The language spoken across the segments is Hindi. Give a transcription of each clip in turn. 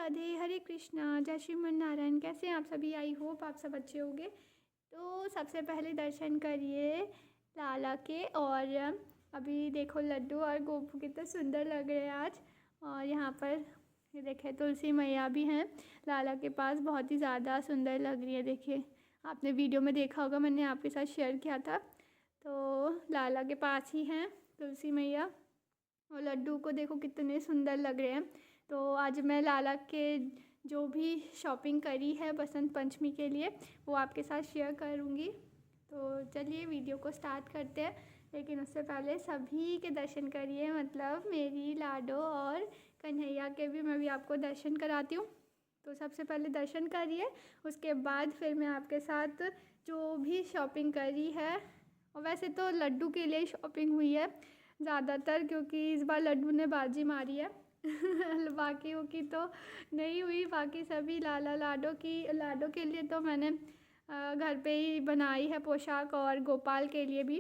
राधे, हरे कृष्णा, जय श्रीमन नारायण। कैसे हैं आप सभी? आई होप आप सब अच्छे होंगे। तो सबसे पहले दर्शन करिए लाला के। और अभी देखो लड्डू और गोपू कितने सुंदर लग रहे हैं आज। और यहाँ पर ये देखें तुलसी मैया भी हैं लाला के पास, बहुत ही ज़्यादा सुंदर लग रही है। देखिए आपने वीडियो में देखा होगा, मैंने आपके साथ शेयर किया था। तो लाला के पास ही हैं तुलसी मैया, और लड्डू को देखो कितने सुंदर लग रहे हैं। तो आज मैं लाला के जो भी शॉपिंग करी है बसंत पंचमी के लिए वो आपके साथ शेयर करूँगी। तो चलिए वीडियो को स्टार्ट करते हैं, लेकिन उससे पहले सभी के दर्शन करिए, मतलब मेरी लाडो और कन्हैया के भी मैं भी आपको दर्शन कराती हूँ। तो सबसे पहले दर्शन करिए, उसके बाद फिर मैं आपके साथ जो भी शॉपिंग करी है, और वैसे तो लड्डू के लिए शॉपिंग हुई है ज़्यादातर, क्योंकि इस बार लड्डू ने बाजी मारी है बाकियों की तो नहीं हुई। बाकी सभी लाडो के लिए तो मैंने घर पे ही बनाई है पोशाक, और गोपाल के लिए भी।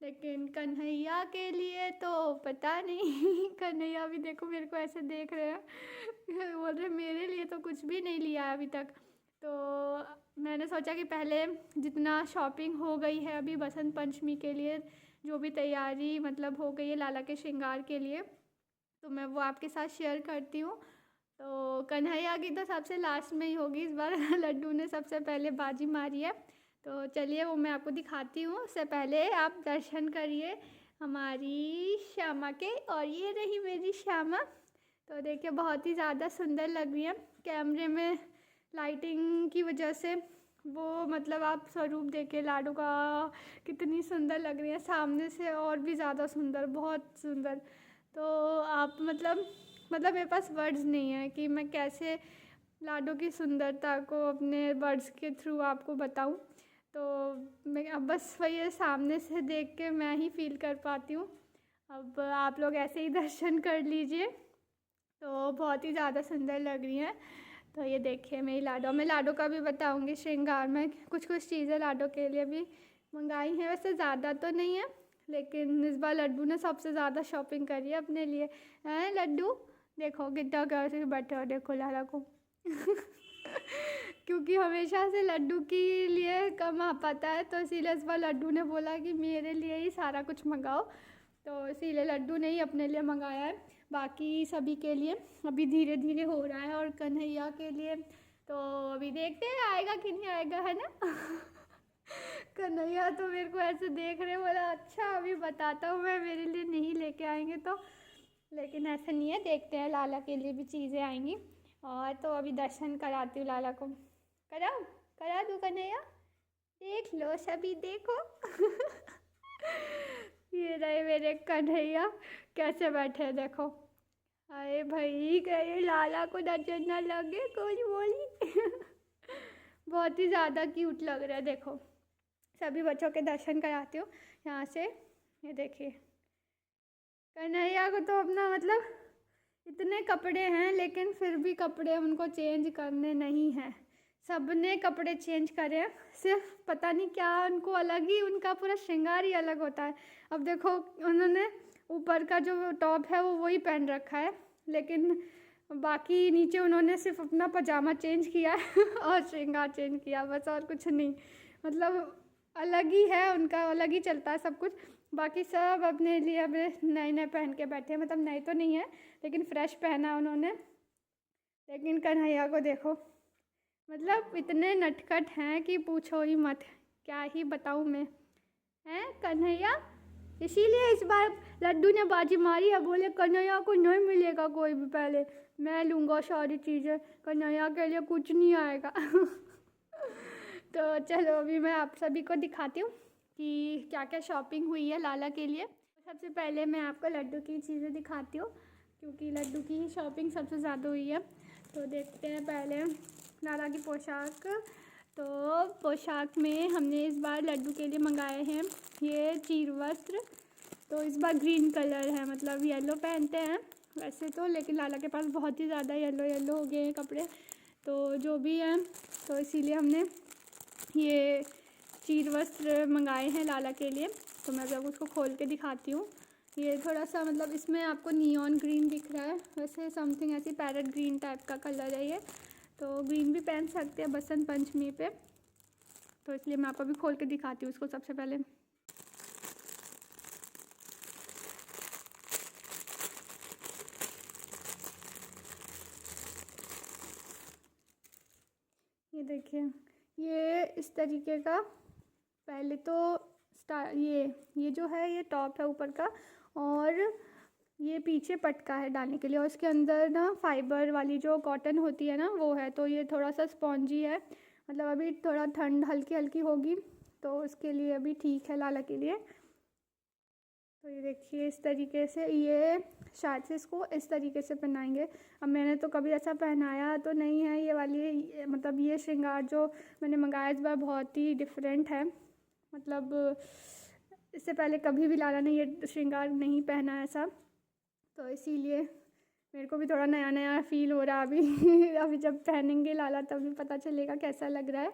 लेकिन कन्हैया के लिए तो पता नहीं कन्हैया भी देखो मेरे को ऐसे देख रहे हैं बोल रहे मेरे लिए तो कुछ भी नहीं लिया है अभी तक। तो मैंने सोचा कि पहले जितना शॉपिंग हो गई है अभी बसंत पंचमी के लिए, जो भी तैयारी मतलब हो गई है लाला के श्रृंगार के लिए, तो मैं वो आपके साथ शेयर करती हूँ। तो कन्हैया की तो सबसे लास्ट में ही होगी इस बार लड्डू ने सबसे पहले बाजी मारी है। तो चलिए वो मैं आपको दिखाती हूँ। उससे पहले आप दर्शन करिए हमारी श्यामा के। और ये रही मेरी श्यामा। तो देखिए बहुत ही ज़्यादा सुंदर लग रही है कैमरे में, लाइटिंग की वजह से वो मतलब आप स्वरूप देखिए लाडू का कितनी सुंदर लग रही है, सामने से और भी ज़्यादा सुंदर, बहुत सुंदर। तो आप मतलब मेरे पास वर्ड्स नहीं है कि मैं कैसे लाडो की सुंदरता को अपने वर्ड्स के थ्रू आपको बताऊं। तो मैं अब बस वही सामने से देख के मैं ही फील कर पाती हूँ। अब आप लोग ऐसे ही दर्शन कर लीजिए। तो बहुत ही ज़्यादा सुंदर लग रही हैं। तो ये देखिए मेरी लाडो, मैं लाडो का भी बताऊँगी श्रृंगार में कुछ चीज़ें लाडो के लिए भी मंगाई हैं। वैसे ज़्यादा तो नहीं है, लेकिन इस बार लड्डू ने सबसे ज़्यादा शॉपिंग करी है अपने लिए। हैं लड्डू? देखो कितना कैसे बैठे हो, देखो लाला को क्योंकि हमेशा से लड्डू के लिए कम आ पाता है, तो इसीलिए इस बार लड्डू ने बोला कि मेरे लिए ही सारा कुछ मंगाओ। तो इसीलिए लड्डू ने ही अपने लिए मंगाया है, बाकी सभी के लिए अभी धीरे धीरे हो रहा है। और कन्हैया के लिए तो अभी देखते हैं आएगा कि नहीं आएगा, है ना कन्हैया तो मेरे को ऐसे देख रहे, बोला अच्छा अभी बताता हूँ मैं, मेरे लिए नहीं लेके आएंगे तो। लेकिन ऐसा नहीं है, देखते हैं लाला के लिए भी चीज़ें आएंगी। और तो अभी दर्शन कराती हूँ लाला को। करा दूँ कन्हैया? देख लो सभी, देखो ये रहे मेरे कन्हैया कैसे बैठे हैं, देखो। अरे भाई कहीं लाला को नजर न लगे कुछ बोली बहुत ही ज़्यादा क्यूट लग रहा है। देखो सभी बच्चों के दर्शन कराती हूँ यहाँ से। ये देखिए कन्हैया को तो अपना मतलब इतने कपड़े हैं, लेकिन फिर भी कपड़े उनको चेंज करने नहीं हैं। सबने कपड़े चेंज करे हैं, सिर्फ पता नहीं क्या उनको अलग ही, उनका पूरा श्रृंगार ही अलग होता है। अब देखो उन्होंने ऊपर का जो टॉप है वो वही पहन रखा है, लेकिन बाकी नीचे उन्होंने सिर्फ अपना पजामा चेंज किया है और श्रृंगार चेंज किया, बस और कुछ नहीं। मतलब अलग ही है उनका, अलग ही चलता है सब कुछ। बाकी सब अपने लिए अब नए नए पहन के बैठे हैं, मतलब नए तो नहीं है लेकिन फ्रेश पहना उन्होंने। लेकिन कन्हैया को देखो, मतलब इतने नटखट हैं कि पूछो ही मत, क्या ही बताऊँ मैं। हैं कन्हैया? इसीलिए इस बार लड्डू ने बाजी मारी है, बोले कन्हैया को नहीं मिलेगा कोई भी, पहले मैं लूँगा सारी चीज़ें, कन्हैया के लिए कुछ नहीं आएगा तो चलो अभी मैं आप सभी को दिखाती हूँ कि क्या क्या शॉपिंग हुई है लाला के लिए। सबसे पहले मैं आपको लड्डू की चीज़ें दिखाती हूँ, क्योंकि लड्डू की शॉपिंग सबसे ज़्यादा हुई है। तो देखते हैं पहले लाला की पोशाक। तो पोशाक में हमने इस बार लड्डू के लिए मंगाए हैं ये चीर वस्त्र। तो इस बार ग्रीन कलर है, मतलब येलो पहनते हैं वैसे तो, लेकिन लाला के पास बहुत ही ज़्यादा येलो हो गए हैं कपड़े, तो जो भी हैं, तो इसीलिए हमने ये चीर वस्त्र मंगाए हैं लाला के लिए। तो मैं अब उसको खोल के दिखाती हूँ। ये थोड़ा सा मतलब इसमें आपको नियॉन ग्रीन दिख रहा है, वैसे समथिंग ऐसी पैरेट ग्रीन टाइप का कलर है ये। तो ग्रीन भी पहन सकते हैं बसंत पंचमी पे, तो इसलिए मैं आपको अभी खोल के दिखाती हूँ उसको सबसे पहले। ये देखिए, ये इस तरीके का पहले तो ये जो है ये टॉप है ऊपर का, और ये पीछे पटका है डालने के लिए, और इसके अंदर ना फाइबर वाली जो कॉटन होती है ना वो है, तो ये थोड़ा सा स्पॉन्जी है। मतलब अभी थोड़ा ठंड हल्की हल्की होगी तो उसके लिए अभी ठीक है लाला के लिए। तो ये देखिए इस तरीके से, ये शायद से इसको इस तरीके से पहनाएंगे। अब मैंने तो कभी ऐसा पहनाया तो नहीं है, ये वाली मतलब ये श्रृंगार जो मैंने मंगाया इस बार बहुत ही डिफरेंट है। मतलब इससे पहले कभी भी लाला ने ये श्रृंगार नहीं पहना ऐसा, तो इसीलिए मेरे को भी थोड़ा नया नया फील हो रहा अभी अभी जब पहनेंगे लाला तभी पता चलेगा कैसा लग रहा है।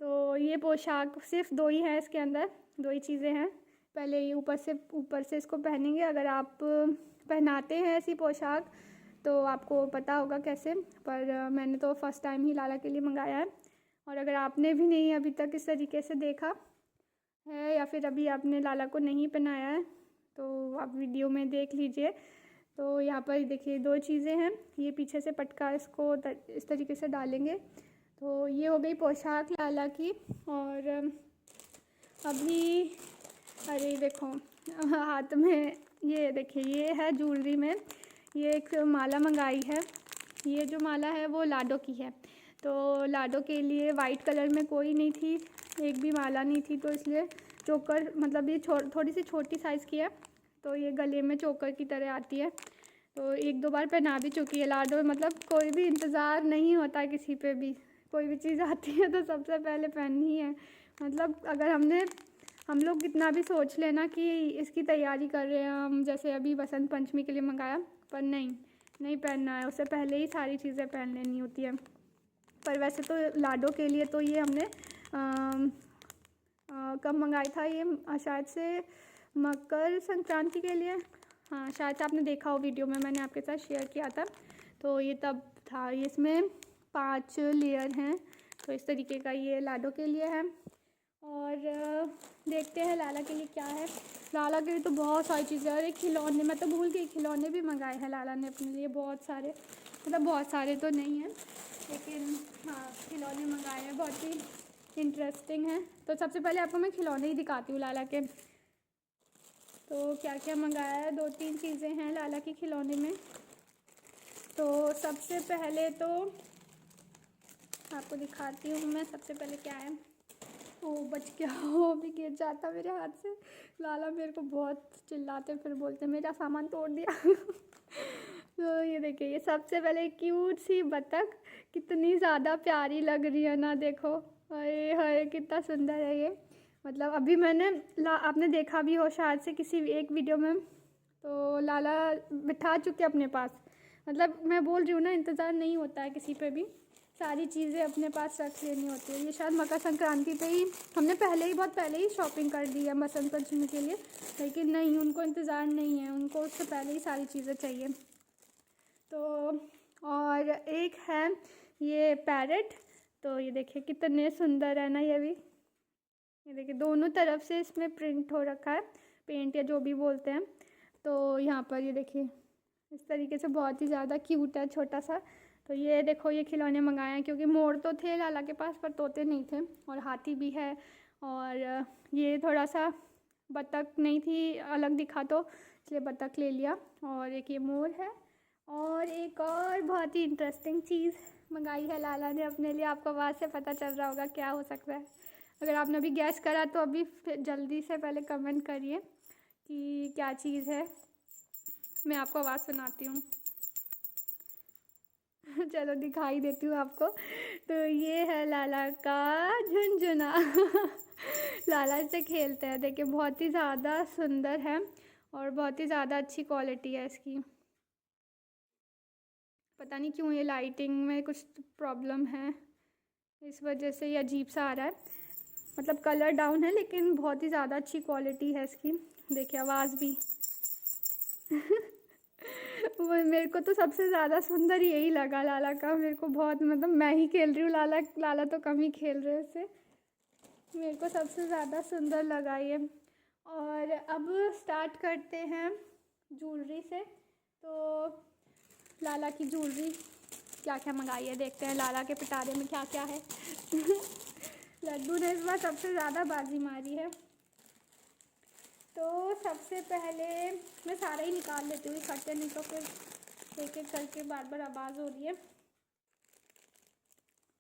तो ये पोशाक सिर्फ दो ही है इसके अंदर, दो ही चीज़ें हैं। पहले ये ऊपर से इसको पहनेंगे। अगर आप पहनाते हैं ऐसी पोशाक तो आपको पता होगा कैसे, पर मैंने तो फर्स्ट टाइम ही लाला के लिए मंगाया है। और अगर आपने भी नहीं अभी तक इस तरीके से देखा है, या फिर अभी आपने लाला को नहीं पहनाया है, तो आप वीडियो में देख लीजिए। तो यहाँ पर देखिए दो चीज़ें हैं, ये पीछे से पटका इसको इस तरीके से डालेंगे। तो ये हो गई पोशाक लाला की। और अभी अरे देखो हाथ में ये देखिए, ये है ज्वेलरी में, ये एक माला मंगाई है। ये जो माला है वो लाडो की है, तो लाडो के लिए वाइट कलर में कोई नहीं थी, एक भी माला नहीं थी, तो इसलिए चोकर मतलब ये थोड़ी सी छोटी साइज़ की है, तो ये गले में चोकर की तरह आती है। तो एक दो बार पहना भी चुकी है लाडो। मतलब कोई भी इंतज़ार नहीं होता किसी पे भी, कोई भी चीज़ आती है तो सबसे पहले पहननी है। मतलब अगर हम लोग कितना भी सोच लेना कि इसकी तैयारी कर रहे हैं हम, जैसे अभी बसंत पंचमी के लिए मंगाया, पर नहीं पहनना है, उससे पहले ही सारी चीज़ें पहन लेनी होती है। पर वैसे तो लाडो के लिए तो ये हमने कब मंगाई था ये, शायद से मकर संक्रांति के लिए, हाँ शायद से आपने देखा हो वीडियो में, मैंने आपके साथ शेयर किया था। तो ये तब था। ये इसमें 5 लेयर हैं, तो इस तरीके का ये लाडो के लिए है। और देखते हैं लाला के लिए क्या है। लाला के लिए तो बहुत सारी चीज़ें, और एक खिलौने, मैं तो भूल गई, खिलौने भी मंगाए हैं लाला ने अपने लिए बहुत सारे। मतलब बहुत सारे तो नहीं हैं, लेकिन हाँ खिलौने मंगाए हैं, बहुत ही इंटरेस्टिंग है। तो सबसे पहले आपको मैं खिलौने ही दिखाती हूँ लाला के। तो क्या क्या मंगाया है, 2-3 चीज़ें हैं लाला की खिलौने में। तो सबसे पहले तो आपको दिखाती हूँ मैं, सबसे पहले क्या है। ओ बच गया, वो भी गिर जाता मेरे हाथ से। लाला मेरे को बहुत चिल्लाते, फिर बोलते मेरा सामान तोड़ दिया तो ये देखिए, ये सबसे पहले क्यूट सी बतख, कितनी ज़्यादा प्यारी लग रही है ना, देखो हाय हाय कितना सुंदर है ये। मतलब अभी मैंने आपने देखा भी हो शायद से किसी एक वीडियो में, तो लाला बिठा चुके अपने पास। मतलब मैं बोल रही हूँ ना, इंतज़ार नहीं होता है किसी पे भी, सारी चीज़ें अपने पास रख लेनी होती है। ये शायद मकर संक्रांति पे ही हमने बहुत पहले ही शॉपिंग कर दी है बसंत पंचमी के लिए, लेकिन नहीं, उनको इंतज़ार नहीं है, उनको उससे पहले ही सारी चीज़ें चाहिए। तो और एक है ये पैरेट, तो ये देखिए कितने सुंदर है ना ये भी। ये देखिए दोनों तरफ से इसमें प्रिंट हो रखा है, पेंट या जो भी बोलते हैं। तो यहाँ पर ये देखिए इस तरीके से बहुत ही ज़्यादा क्यूट है, छोटा सा। तो ये देखो, ये खिलौने मंगाए हैं क्योंकि मोर तो थे लाला के पास पर तोते नहीं थे, और हाथी भी है। और ये थोड़ा सा बतख नहीं थी, अलग दिखा तो इसलिए बतख ले लिया। और एक ये मोर है, और एक और बहुत ही इंटरेस्टिंग चीज़ मंगाई है लाला ने अपने लिए। आपको आवाज़ से पता चल रहा होगा क्या हो सकता है। अगर आपने अभी गैस करा तो अभी जल्दी से पहले कमेंट करिए कि क्या चीज़ है, मैं आपको आवाज़ सुनाती हूँ चलो दिखाई देती हूँ आपको। तो ये है लाला का झुनझुना लाला से खेलते हैं, देखिए बहुत ही ज़्यादा सुंदर है और बहुत ही ज़्यादा अच्छी क्वालिटी है इसकी। पता नहीं क्यों ये लाइटिंग में कुछ प्रॉब्लम है, इस वजह से ये अजीब सा आ रहा है। मतलब कलर डाउन है, लेकिन बहुत ही ज़्यादा अच्छी क्वालिटी है इसकी। देखिए आवाज़ भी वो मेरे को तो सबसे ज़्यादा सुंदर यही लगा लाला का। मेरे को बहुत, मतलब मैं ही खेल रही हूँ, लाला लाला तो कम ही खेल रहे हैं उससे। मेरे को सबसे ज़्यादा सुंदर लगा ये। और अब स्टार्ट करते हैं ज्वेलरी से। तो लाला की ज्वेलरी क्या क्या मंगाई है देखते हैं, लाला के पिटारे में क्या क्या है। लड्डू ने इस बार सबसे ज़्यादा बाजी मारी है। तो सबसे पहले मैं सारा ही निकाल लेती हूँ इकट्ठे, नहीं तो फिर एक एक करके बार बार आवाज़ हो रही है।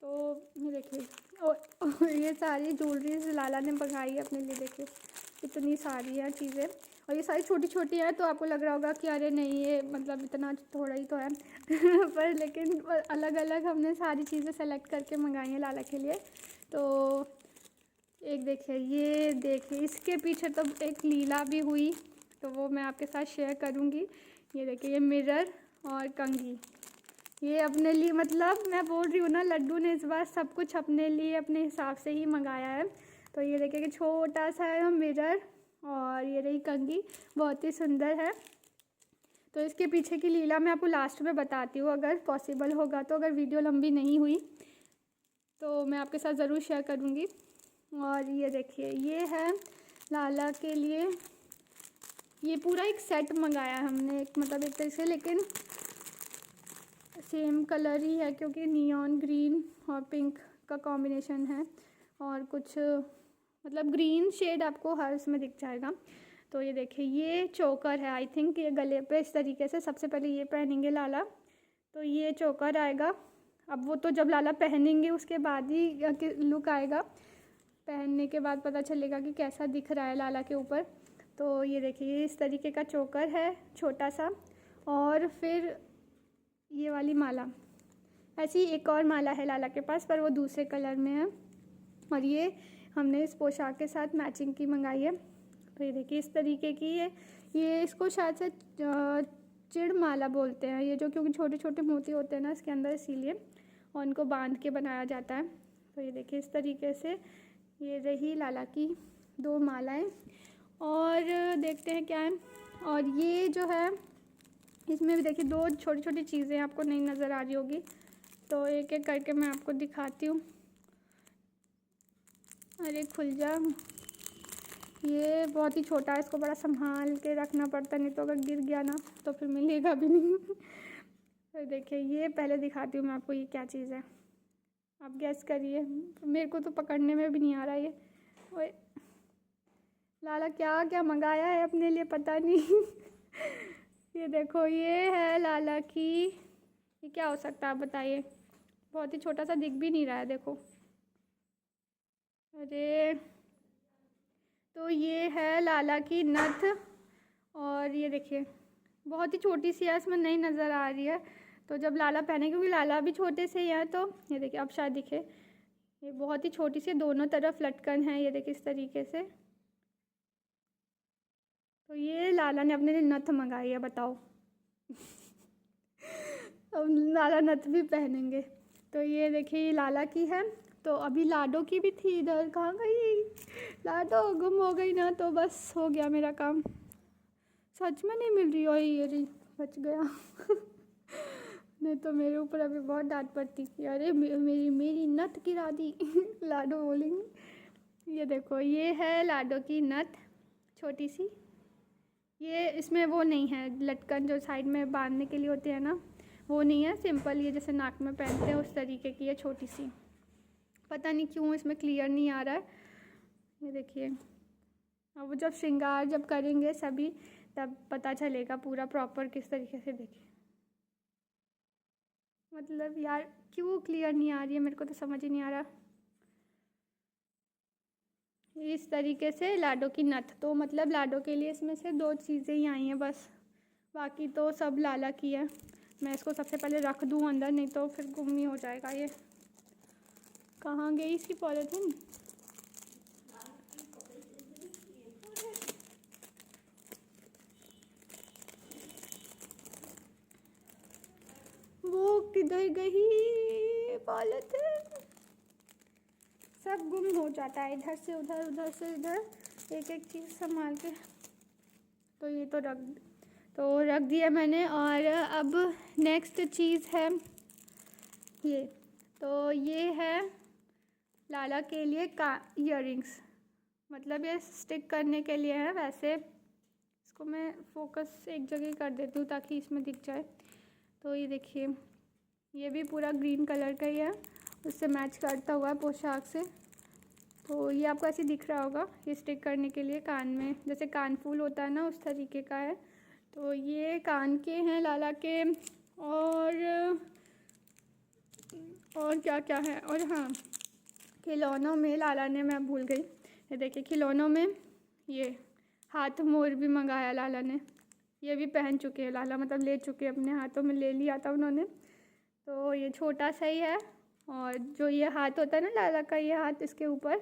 तो ये देखिए, और ये सारी ज्वेलरी लाला ने मंगाई है अपने लिए। देखिए इतनी सारी है चीज़ें, और ये सारी छोटी छोटी है। तो आपको लग रहा होगा कि अरे नहीं ये मतलब इतना थोड़ा ही तो है। पर लेकिन अलग अलग हमने सारी चीज़ें सेलेक्ट करके मंगाई हैं लाला के लिए। तो एक देखिए, ये देखिए इसके पीछे तो एक लीला भी हुई, तो वो मैं आपके साथ शेयर करूँगी। ये देखिए, ये मिरर और कंघी, ये अपने लिए, मतलब मैं बोल रही हूँ ना, लड्डू ने इस बार सब कुछ अपने लिए अपने हिसाब से ही मंगाया है। तो ये देखिए कि छोटा सा है मिरर, और ये रही कंघी, बहुत ही सुंदर है। तो इसके पीछे की लीला मैं आपको लास्ट में बताती हूँ, अगर पॉसिबल होगा तो, अगर वीडियो लंबी नहीं हुई तो मैं आपके साथ ज़रूर शेयर करूँगी। और ये देखिए, ये है लाला के लिए, ये पूरा एक सेट मंगाया हमने, एक मतलब एक तरह से, लेकिन सेम कलर ही है क्योंकि नियॉन ग्रीन और पिंक का कॉम्बिनेशन है, और कुछ मतलब ग्रीन शेड आपको हर उसमें दिख जाएगा। तो ये देखिए, ये चोकर है, आई थिंक ये गले पे इस तरीके से सबसे पहले ये पहनेंगे लाला, तो ये चोकर आएगा। अब वो तो जब लाला पहनेंगे उसके बाद ही लुक आएगा, पहनने के बाद पता चलेगा कि कैसा दिख रहा है लाला के ऊपर। तो ये देखिए, इस तरीके का चोकर है छोटा सा, और फिर ये वाली माला, ऐसी एक और माला है लाला के पास, पर वो दूसरे कलर में है, और ये हमने इस पोशाक के साथ मैचिंग की मंगाई है। तो ये देखिए इस तरीके की है, ये इसको शायद से चिड़ माला बोलते हैं ये, जो क्योंकि छोटे छोटे मोती होते हैं ना इसके अंदर, इसीलिए, और उनको बांध के बनाया जाता है। तो ये देखिए इस तरीके से ये रही लाला की 2 मालाएं, और देखते हैं क्या है। और ये जो है, इसमें भी देखिए 2 छोटी छोटी चीज़ें आपको नहीं नज़र आ रही होगी, तो एक एक करके मैं आपको दिखाती हूँ। अरे खुल जा, ये बहुत ही छोटा है, इसको बड़ा संभाल के रखना पड़ता, नहीं तो अगर गिर गया ना तो फिर मिलेगा भी नहीं। तो देखिए, ये पहले दिखाती हूँ मैं आपको, ये क्या चीज़ है, आप गैस करिए, मेरे को तो पकड़ने में भी नहीं आ रहा ये। ओए लाला क्या क्या मंगाया है अपने लिए पता नहीं। ये देखो, ये है लाला की, ये क्या हो सकता है आप बताइए, बहुत ही छोटा सा, दिख भी नहीं रहा है, देखो। अरे, तो ये है लाला की नथ, और ये देखिए बहुत ही छोटी सी है, इसमें नहीं नज़र आ रही है, तो जब लाला पहने, क्योंकि लाला भी छोटे से ही है, तो ये देखिए अब शायद दिखे, ये बहुत ही छोटी सी, दोनों तरफ लटकन है, ये देखिए इस तरीके से। तो ये लाला ने अपने लिए नथ मंगाई है, बताओ। अब लाला नथ भी पहनेंगे। तो ये देखिए, ये लाला की है। तो अभी लाडो की भी थी, इधर कहाँ गई लाडो, गुम हो गई ना, तो बस हो गया मेरा काम। सच में नहीं मिल रही, और ये रही, बच गया। नहीं तो मेरे ऊपर अभी बहुत डांट पड़ती, अरे मेरी मेरी नथ गिरा दी। लाडो बोलेंगे। ये देखो, ये है लाडो की नथ, छोटी सी, ये इसमें वो नहीं है लटकन जो साइड में बांधने के लिए होती है ना, वो नहीं है, सिंपल ये जैसे नाक में पहनते हैं उस तरीके की है, छोटी सी। पता नहीं क्यों इसमें क्लियर नहीं आ रहा है। ये देखिए, अब जब श्रृंगार जब करेंगे सभी, तब पता चलेगा पूरा प्रॉपर किस तरीके से। देखिए मतलब यार क्यों क्लियर नहीं आ रही है, मेरे को तो समझ ही नहीं आ रहा। इस तरीके से लाडो की नथ, तो मतलब लाडो के लिए इसमें से 2 चीज़ें ही आई हैं बस, बाकी तो सब लाला की है। मैं इसको सबसे पहले रख दूँ अंदर, नहीं तो फिर गुम ही हो जाएगा। ये कहाँ गई इसकी पॉलीथीन, वो किधर गई पॉलीथीन, सब गुम हो जाता है, इधर से उधर, उधर से इधर, एक एक चीज़ संभाल के। तो ये तो रख, तो रख दिया मैंने। और अब नेक्स्ट चीज़ है ये। तो ये है लाला के लिए का ईयरिंग्स, मतलब ये स्टिक करने के लिए है। वैसे इसको मैं फोकस एक जगह कर देती हूँ ताकि इसमें दिख जाए। तो ये देखिए, ये भी पूरा ग्रीन कलर का ही है, उससे मैच करता हुआ पोशाक से। तो ये आपको ऐसे दिख रहा होगा, ये स्टिक करने के लिए कान में, जैसे कान फूल होता है ना, उस तरीके का है। तो ये कान के हैं लाला के। और क्या क्या है, और हाँ, खिलौनों में लाला ने, मैं भूल गई, ये देखिए खिलौनों में ये हाथ मोर भी मंगाया लाला ने। ये भी पहन चुके हैं लाला, मतलब ले चुके हैं, अपने हाथों में ले लिया था उन्होंने। तो ये छोटा सा ही है। और जो ये हाथ होता है ना लाला का, ये हाथ इसके ऊपर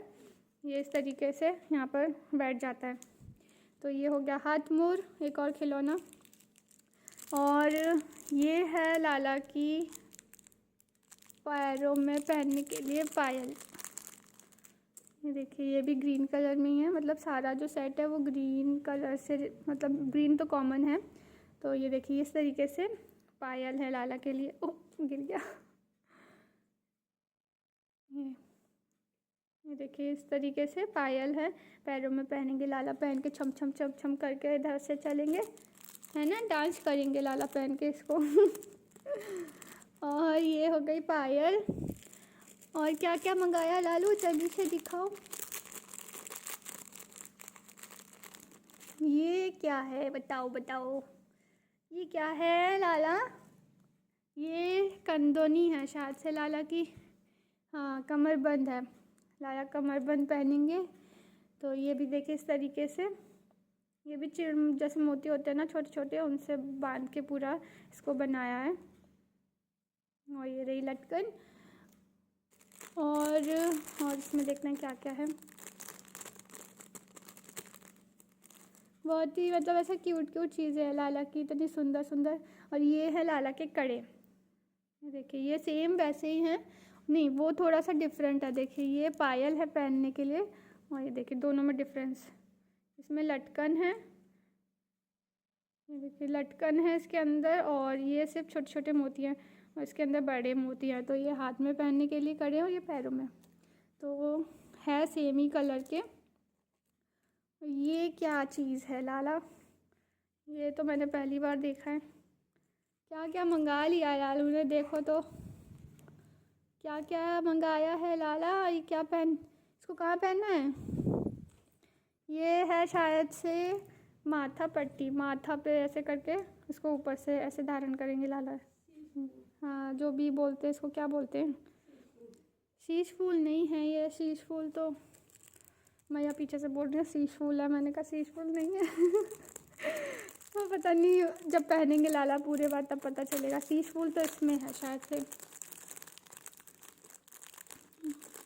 ये इस तरीके से यहाँ पर बैठ जाता है। तो ये हो गया हाथ मोर, एक और खिलौना। और ये है लाला की पैरों में पहनने के लिए पायल। ये देखिए, ये भी ग्रीन कलर में ही है, मतलब सारा जो सेट है वो ग्रीन कलर से, मतलब ग्रीन तो कॉमन है। तो ये देखिए, इस तरीके से पायल है लाला के लिए। ओह, गिर गया। ये देखिए, इस तरीके से पायल है, पैरों में पहनेंगे लाला, पहन के छम छम छम छम करके इधर से चलेंगे, है ना, डांस करेंगे लाला पहन के इसको। और ये हो गई पायल। और क्या क्या मंगाया लालू, जल्दी से दिखाओ। ये क्या है, बताओ बताओ, ये क्या है लाला? ये कंदोनी है शायद से लाला की। हाँ, कमरबंद है, लाला कमरबंद पहनेंगे। तो ये भी देखिए इस तरीके से, ये भी चिड़ जैसे मोती होते हैं ना छोटे छोटे, उनसे बांध के पूरा इसको बनाया है। और ये रही लटकन। और इसमें देखना है क्या क्या है। बहुत ही मतलब ऐसा क्यूट क्यूट चीज़ें हैं लाला की, इतनी सुंदर सुंदर। और ये है लाला के कड़े, ये देखिए, ये सेम वैसे ही हैं, नहीं वो थोड़ा सा डिफरेंट है। देखिए, ये पायल है पहनने के लिए, और ये देखिए दोनों में डिफरेंस। इसमें लटकन है, ये देखिए लटकन है इसके अंदर, और ये सिर्फ छोटे छोटे मोती हैं, और इसके अंदर बड़े मोती हैं। तो ये हाथ में पहनने के लिए कड़े हैं, और ये पैरों में। तो है सेम ही कलर के। ये क्या चीज़ है लाला, ये तो मैंने पहली बार देखा है। क्या क्या मंगा लिया लालू ने, देखो तो क्या क्या मंगाया है लाला। ये क्या इसको कहाँ पहनना है? ये है शायद से माथा पट्टी, माथा पे ऐसे करके इसको ऊपर से ऐसे धारण करेंगे लाला। हाँ, जो भी बोलते हैं इसको, क्या बोलते हैं, शीश फूल नहीं है ये, शीश फूल तो मैं यहाँ पीछे से बोल रही हूँ शीश फूल है, मैंने कहा शीश फूल नहीं है। तो पता नहीं, जब पहनेंगे लाला पूरे बार तब पता चलेगा। शीश फूल तो इसमें है शायद से।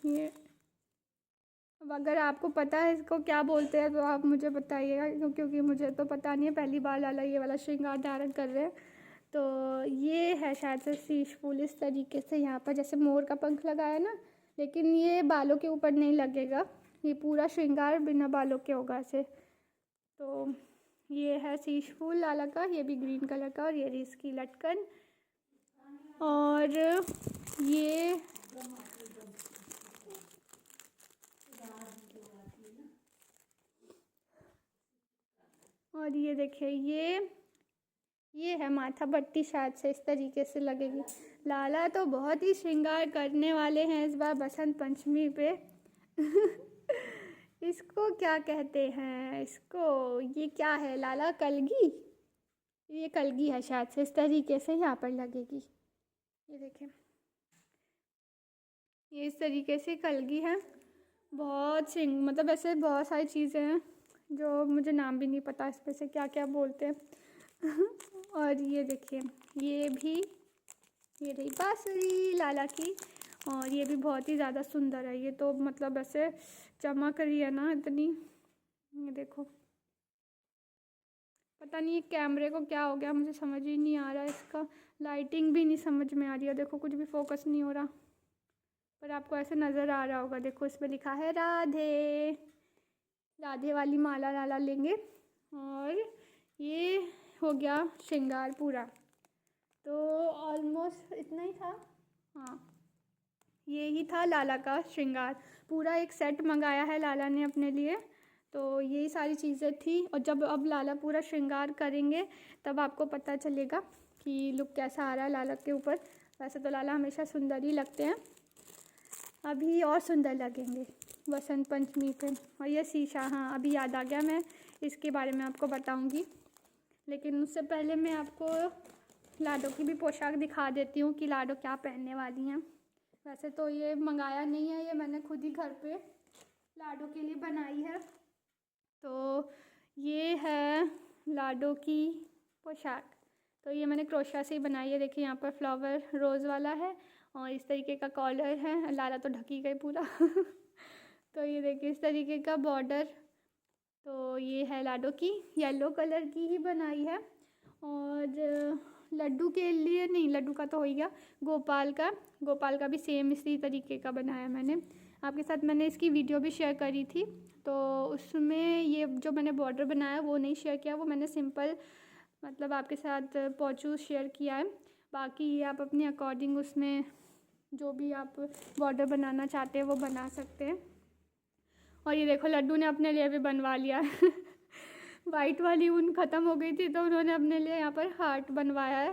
ये अब अगर आपको पता है इसको क्या बोलते हैं तो आप मुझे बताइएगा, क्योंकि मुझे तो पता नहीं है, पहली बार लाला ये वाला श्रृंगार धारण कर रहे हैं। तो ये है शायद से शीश फूल, इस तरीके से यहाँ पर जैसे मोर का पंख लगाया ना, लेकिन ये बालों के ऊपर नहीं लगेगा, ये पूरा श्रृंगार बिना बालों के होगा ऐसे। तो ये है शीश फूल लाला का, ये भी ग्रीन कलर का। और ये रही इसकी लटकन। और ये देखिए, ये है माथा पट्टी, शायद से इस तरीके से लगेगी। लाला तो बहुत ही श्रृंगार करने वाले हैं इस बार बसंत पंचमी पे। इसको क्या कहते हैं, इसको ये क्या है लाला, कलगी, ये कलगी है शायद से, इस तरीके से यहाँ पर लगेगी। ये देखिए, ये इस तरीके से कलगी है। बहुत मतलब ऐसे बहुत सारी चीज़ें हैं जो मुझे नाम भी नहीं पता इस पे से क्या क्या बोलते हैं। और ये देखिए, ये रही बांसुरी लाला की, और ये भी बहुत ही ज़्यादा सुंदर है। ये तो मतलब ऐसे चमक रही है ना इतनी, ये देखो, पता नहीं ये कैमरे को क्या हो गया, मुझे समझ ही नहीं आ रहा है, इसका लाइटिंग भी नहीं समझ में आ रही है। देखो कुछ भी फोकस नहीं हो रहा, पर आपको ऐसे नज़र आ रहा होगा। देखो इसमें लिखा है राधे, राधे वाली माला लाला लेंगे। और ये हो गया श्रृंगार पूरा। तो ऑलमोस्ट इतना ही था। हाँ, ये ही था लाला का श्रृंगार। पूरा एक सेट मंगाया है लाला ने अपने लिए। तो यही सारी चीज़ें थी, और जब अब लाला पूरा श्रृंगार करेंगे तब आपको पता चलेगा कि लुक कैसा आ रहा है लाला के ऊपर। वैसे तो लाला हमेशा सुंदर ही लगते हैं, अभी और सुंदर लगेंगे बसंत पंचमी पे। और ये शीशा, हाँ अभी याद आ गया, मैं इसके बारे में आपको बताऊंगी। लेकिन उससे पहले मैं आपको लाडो की भी पोशाक दिखा देती हूँ कि लाडो क्या पहनने वाली हैं। वैसे तो ये मंगाया नहीं है, ये मैंने खुद ही घर पे लाडो के लिए बनाई है। तो ये है लाडो की पोशाक। तो ये मैंने क्रोशिया से ही बनाई है। देखिए यहाँ पर फ्लावर रोज़ वाला है और इस तरीके का कॉलर है। लाला तो ढकी गई पूरा तो ये देखिए इस तरीके का बॉर्डर। तो ये है लाडो की, येलो कलर की ही बनाई है। और लड्डू के लिए नहीं, लड्डू का तो हो ही गया। गोपाल का भी सेम इसी तरीके का बनाया मैंने। आपके साथ मैंने इसकी वीडियो भी शेयर करी थी, तो उसमें ये जो मैंने बॉर्डर बनाया वो नहीं शेयर किया, वो मैंने सिंपल मतलब आपके साथ पोंचू शेयर किया है। बाकी ये आप अपने अकॉर्डिंग उसमें जो भी आप बॉर्डर बनाना चाहते हैं वो बना सकते हैं। और ये देखो लड्डू ने अपने लिए भी बनवा लिया वाइट वाली ऊन ख़त्म हो गई थी तो उन्होंने अपने लिए यहाँ पर हार्ट बनवाया है।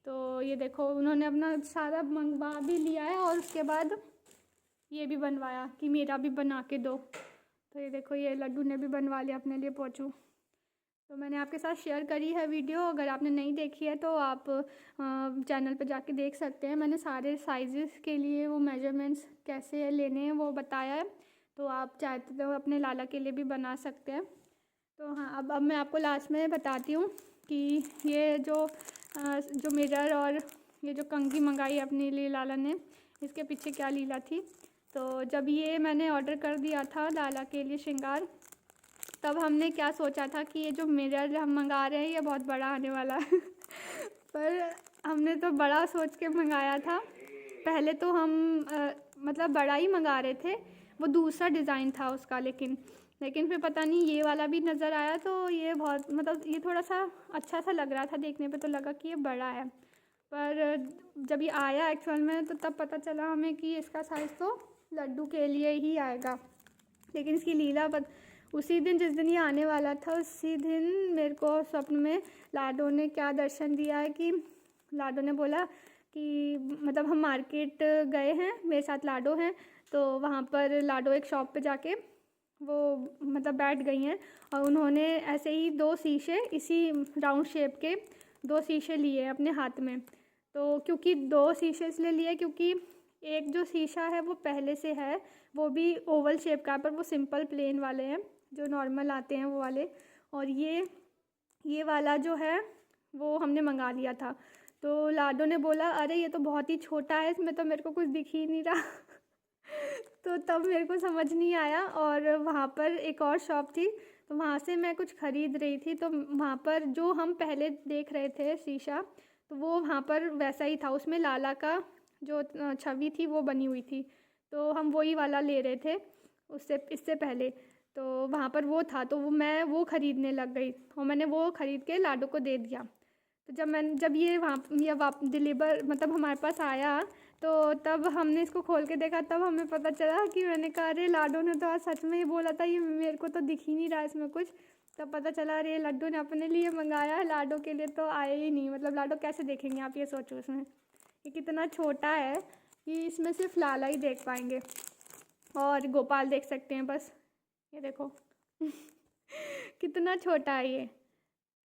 तो ये देखो उन्होंने अपना सारा मंगवा भी लिया है और उसके बाद ये भी बनवाया कि मेरा भी बना के दो। तो ये देखो ये लड्डू ने भी बनवा लिया अपने लिए पोंचू। तो मैंने आपके साथ शेयर करी है वीडियो, अगर आपने नहीं देखी है तो आप चैनल पे जाके देख सकते हैं। मैंने सारे साइज़ के लिए वो मेजरमेंट्स कैसे लेने हैं वो बताया है, तो आप चाहते तो अपने लाला के लिए भी बना सकते हैं। तो हाँ, अब मैं आपको लास्ट में बताती हूँ कि ये जो मिरर और ये जो कंघी मंगाई अपने लिए लाला ने, इसके पीछे क्या लीला थी। तो जब ये मैंने ऑर्डर कर दिया था लाला के लिए श्रृंगार, तब हमने क्या सोचा था कि ये जो मिरर हम मंगा रहे हैं ये बहुत बड़ा आने वाला है पर हमने तो बड़ा सोच के मंगाया था। पहले तो हम मतलब बड़ा ही मंगा रहे थे, वो दूसरा डिज़ाइन था उसका। लेकिन फिर पता नहीं ये वाला भी नज़र आया तो ये बहुत मतलब ये थोड़ा सा अच्छा सा लग रहा था देखने पे, तो लगा कि ये बड़ा है। पर जब ये आया एक्चुअल में तो तब पता चला हमें कि इसका साइज़ तो लड्डू के लिए ही आएगा। लेकिन इसकी लीला उसी दिन जिस दिन ये आने वाला था उसी दिन मेरे को स्वप्न में लाडो ने क्या दर्शन दिया है कि लाडो ने बोला कि मतलब हम मार्केट गए हैं, मेरे साथ लाडो हैं, तो वहाँ पर लाडो एक शॉप पे जाके वो मतलब बैठ गई हैं और उन्होंने ऐसे ही 2 शीशे इसी राउंड शेप के 2 शीशे लिए अपने हाथ में। तो क्योंकि 2 शीशे इसलिए लिए क्योंकि एक जो शीशा है वो पहले से है, वो भी ओवल शेप का, पर वो सिंपल प्लेन वाले हैं जो नॉर्मल आते हैं वो वाले। और ये वाला जो है वो हमने मंगा लिया था। तो लाडो ने बोला अरे ये तो बहुत ही छोटा है, इसमें तो मेरे को कुछ दिख ही नहीं रहा तो तब मेरे को समझ नहीं आया। और वहाँ पर एक और शॉप थी तो वहाँ से मैं कुछ ख़रीद रही थी, तो वहाँ पर जो हम पहले देख रहे थे शीशा, तो वो वहाँ पर वैसा ही था, उसमें लाला का जो छवि थी वो बनी हुई थी। तो हम वही वाला ले रहे थे इससे पहले। तो वहाँ पर वो था तो मैं वो ख़रीदने लग गई और मैंने वो ख़रीद के लाडो को दे दिया। तो जब ये डिलीवर मतलब हमारे पास आया तो तब हमने इसको खोल के देखा, तब हमें पता चला कि मैंने कहा अरे लाडो ने तो आज सच में ही बोला था, ये मेरे को तो दिख ही नहीं रहा इसमें कुछ। तब पता चला अरे लड्डू ने अपने लिए मंगाया है, लाडो के लिए तो आया ही नहीं। मतलब लाडो कैसे देखेंगे आप ये सोचो, इसमें ये कितना छोटा है कि इसमें सिर्फ लाला ही देख पाएंगे और गोपाल देख सकते हैं बस। ये देखो कितना छोटा है ये।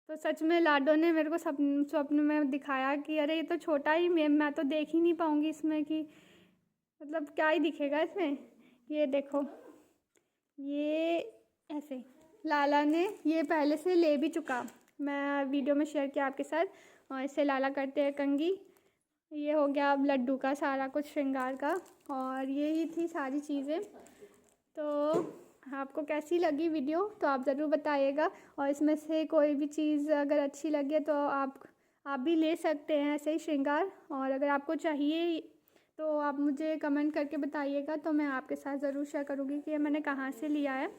तो सच में लाडो ने मेरे को स्वप्न में दिखाया कि अरे ये तो छोटा ही, मैं तो देख ही नहीं पाऊँगी इसमें कि मतलब क्या ही दिखेगा इसमें। ये देखो ये ऐसे लाला ने ये पहले से ले भी चुका, मैं वीडियो में शेयर किया आपके साथ। और इससे लाला करते हैं कंघी। ये हो गया अब लड्डू का सारा कुछ श्रृंगार का, और यही थी सारी चीज़ें। तो आपको कैसी लगी वीडियो तो आप ज़रूर बताइएगा, और इसमें से कोई भी चीज़ अगर अच्छी लगे तो आप भी ले सकते हैं ऐसे ही श्रृंगार। और अगर आपको चाहिए तो आप मुझे कमेंट करके बताइएगा, तो मैं आपके साथ ज़रूर शेयर करूँगी कि ये मैंने कहाँ से लिया है।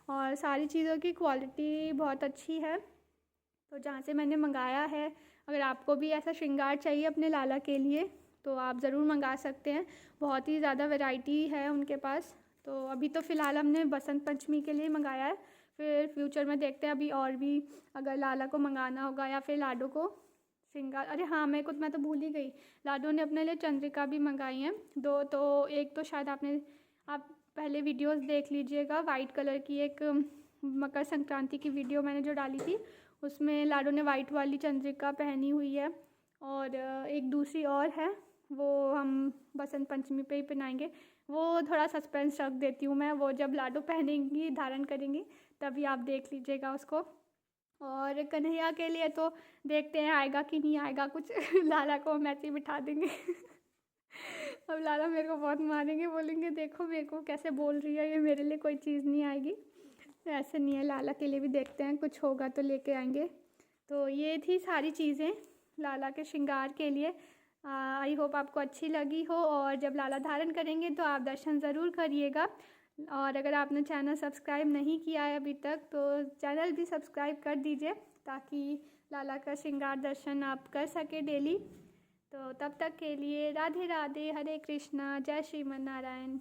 और सारी चीज़ों की क्वालिटी बहुत अच्छी है। तो जहाँ से मैंने मंगाया है, अगर आपको भी ऐसा श्रृंगार चाहिए अपने लाला के लिए तो आप ज़रूर मंगा सकते हैं। बहुत ही ज़्यादा वैरायटी है उनके पास। तो अभी तो फ़िलहाल हमने बसंत पंचमी के लिए मंगाया है, फिर फ्यूचर में देखते हैं अभी और भी अगर लाला को मंगाना होगा या फिर लाडो को श्रृंगार। अरे हाँ, मैं तो भूल ही गई, लाडो ने अपने लिए चंद्रिका भी मंगाई हैं 2। तो एक तो शायद आप पहले वीडियोस देख लीजिएगा, वाइट कलर की एक मकर संक्रांति की वीडियो मैंने जो डाली थी उसमें लाडो ने वाइट वाली चंद्रिका पहनी हुई है, और एक दूसरी और है वो हम बसंत पंचमी पे ही पहनाएंगे। वो थोड़ा सस्पेंस रख देती हूँ मैं, वो जब लाडो पहनेंगी धारण करेंगी तभी आप देख लीजिएगा उसको। और कन्हैया के लिए तो देखते हैं आएगा कि नहीं आएगा कुछ लाला को हम ऐसे ही बिठा देंगे अब लाला मेरे को बहुत मारेंगे, बोलेंगे देखो मेरे को कैसे बोल रही है, ये मेरे लिए कोई चीज़ नहीं आएगी। तो ऐसे नहीं है, लाला के लिए भी देखते हैं कुछ होगा तो लेके आएंगे। तो ये थी सारी चीज़ें लाला के श्रृंगार के लिए। आई होप आपको अच्छी लगी हो, और जब लाला धारण करेंगे तो आप दर्शन ज़रूर करिएगा। और अगर आपने चैनल सब्सक्राइब नहीं किया है अभी तक तो चैनल भी सब्सक्राइब कर दीजिए, ताकि लाला का श्रृंगार दर्शन आप कर सकें डेली। तो तब तक के लिए राधे राधे, हरे कृष्णा, जय श्रीमन नारायण।